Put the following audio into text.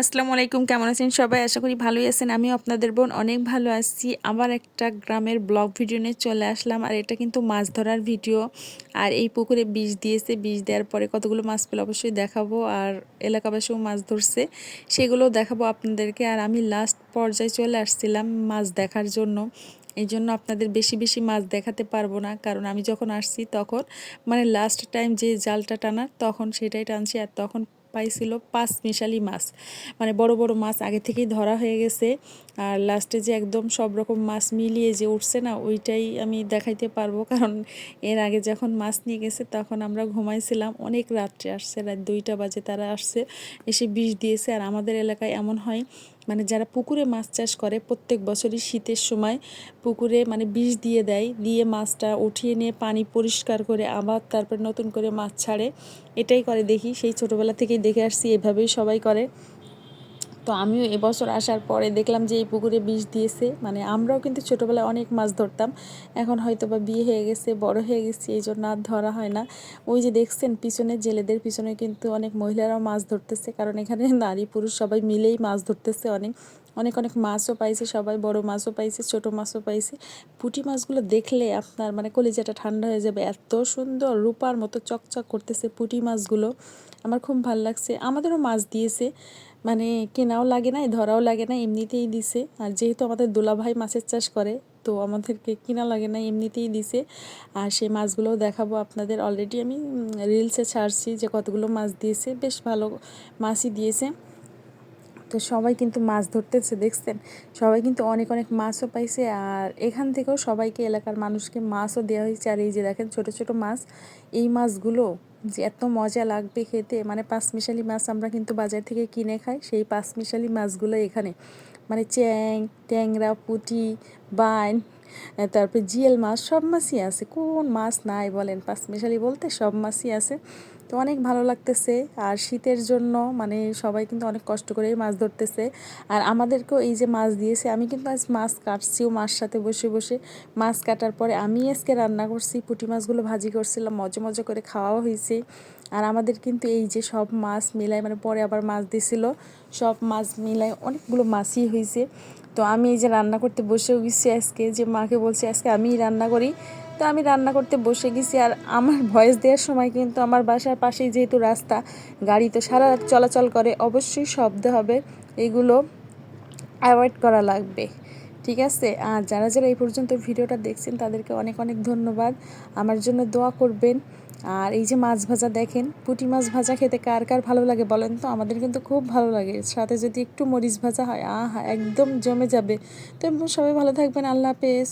আসসালামু আলাইকুম, কেমন আছেন সবাই? আশা করি ভালোই আছেন। আমিও আপনাদের বোন অনেক ভালো আছি। আবার একটা গ্রামের ব্লগ ভিডিও নিয়ে চলে আসলাম। আর এটা কিন্তু মাছ ধরার ভিডিও। আর এই পুকুরে বিষ দিয়েছে, বিষ দেওয়ার পরে কতগুলো মাছ পেলে অবশ্যই দেখাবো। আর এলাকাবাসীও মাছ ধরছে, সেগুলোও দেখাবো আপনাদেরকে। আর আমি লাস্ট পর্যায়ে চলে আসছিলাম মাছ দেখার জন্য। এই জন্য আপনাদের বেশি বেশি মাছ দেখাতে পারবো না, কারণ আমি যখন আসছি তখন মানে লাস্ট টাইম যে জালটা টানার তখন সেটাই টানছি। আর তখন পাইছিল 5 মিশালি মাছ, মানে বড় বড় মাছ আগে থেকেই ধরা হয়ে গেছে। আর লাস্টে যে একদম সব রকম মাছ মিলিয়ে যে উঠছে না, ওইটাই আমি দেখাইতে পারবো, কারণ এর আগে যখন মাছ নিয়ে গেছে তখন আমরা ঘুমাইছিলাম। অনেক রাত্রে আসছে, রাত 2টা বাজে তারা আসছে, এসে বিষ দিয়েছে। আর আমাদের এলাকায় এমন হয়, মানে যারা পুকুরে মাছ চাষ করে প্রত্যেক বছরই শীতের সময় পুকুরে মানে বিষ দিয়ে দেয়, দিয়ে মাছটা উঠিয়ে নিয়ে পানি পরিষ্কার করে আবার তারপর নতুন করে মাছ ছাড়ে। এটাই করে দেখি, সেই ছোটোবেলা থেকেই দেখে আসছি, এভাবেই সবাই করে। তো আমিও এবছর আসার পরে দেখলাম যে এই পুকুরে বিষ দিয়েছে। মানে আমরাও কিন্তু ছোটোবেলায় অনেক মাছ ধরতাম, এখন হয়তো বা বিয়ে হয়ে গেছে, বড় হয়ে গেছি, এই জন্য আর ধরা হয় না। ওই যে দেখছেন পিছনে, জেলেদের পিছনে কিন্তু অনেক মহিলারাও মাছ ধরতেছে, কারণ এখানে নারী পুরুষ সবাই মিলেই মাছ ধরতেছে। অনেক অনেক অনেক মাছও পাইছে সবাই, বড় মাছও পাইছে, ছোট মাছও পাইছে। পুঁটি মাছগুলো দেখলে আপনার মানে কলিজাটা ঠান্ডা হয়ে যাবে, এত সুন্দর রূপার মতো চকচক করতেছে পুঁটি মাছগুলো। আমার খুব ভালো লাগছে। আমাদেরও মাছ দিয়েছে, মানে কেনাও লাগে না, ধরাও লাগে না, এমনিতেই দিছে। আর যেহেতু আমাদের দুলাভাই মাছের চাষ করে, তো আমাদেরকে কিনা লাগে না, এমনিতেই দিছে। আর সেই মাছগুলোও দেখাবো আপনাদের। অলরেডি আমি রিলসে ছাড়ছি যে কতগুলো মাছ দিয়েছে, বেশ ভালো মাছই দিয়েছে। তো সবাই কিন্তু মাছ ধরতেছে, দেখছেন, সবাই কিন্তু অনেক অনেক মাছও পাইছে। আর এখান থেকেও সবাইকে, এলাকার মানুষকে মাছও দেওয়া হয়েছে। আর এই যে দেখেন ছোট ছোট মাছ, এই মাছগুলো যে এত মজা লাগবে খেতে, মানে পাঁচমিশালি মাছ আমরা কিন্তু বাজার থেকে কিনে খাই, সেই পাঁচমিশালি মাছগুলো এখানে মানে চ্যাং, ট্যাংরা, পুঁটি, বাইন, তারপরে জিয়েল মাছ, সব মাছই আছে। কোন মাছ নাই বলেন, পাঁচমিশালি বলতে সব মাছই আছে। তো অনেক ভালো লাগতেছে। আর শীতের জন্য মানে সবাই কিন্তু অনেক কষ্ট করেই মাছ ধরতেছে। আর আমাদেরকেও এই যে মাছ দিয়েছে, আমি কিন্তু আজ মাছ কাটছিও মার সাথে বসে বসে। মাছ কাটার পরে আমি আজকে রান্না করছি, পুঁটি মাছগুলো ভাজি করছিলাম, মজা মজা করে খাওয়াও হয়েছে। আর আমাদের কিন্তু এই যে সব মাছ মিলাই, মানে পরে আবার মাছ দিছিল, সব মাছ মিলাই অনেকগুলো মাছই হয়েছে। তো আমি এই যে রান্না করতে বসেও গেছি আজকে, যে মাকে বলছি আজকে আমিই রান্না করি। তো আমি রান্না করতে বসে গেছি। আর আমার ভয়েস দেওয়ার সময় কিন্তু আমার বাসার পাশেই যেহেতু রাস্তা, গাড়ি তো সারা রাত চলাচল করে, অবশ্যই শব্দ হবে, এগুলো অ্যাভয়েড করা লাগবে, ঠিক আছে? আর যারা যারা এই পর্যন্ত ভিডিওটা দেখছেন তাদেরকে অনেক অনেক ধন্যবাদ, আমার জন্য দোয়া করবেন। আর এই যে মাছ ভাজা দেখেন, পুঁটি মাছ ভাজা খেতে কার কার ভালো লাগে বলেন তো? আমাদের কিন্তু খুব ভালো লাগে, সাথে যদি একটু মরিচ ভাজা হয়, আহা একদম জমে যাবে। তো সবাই ভালো থাকবেন, আল্লাহ হাফেজ।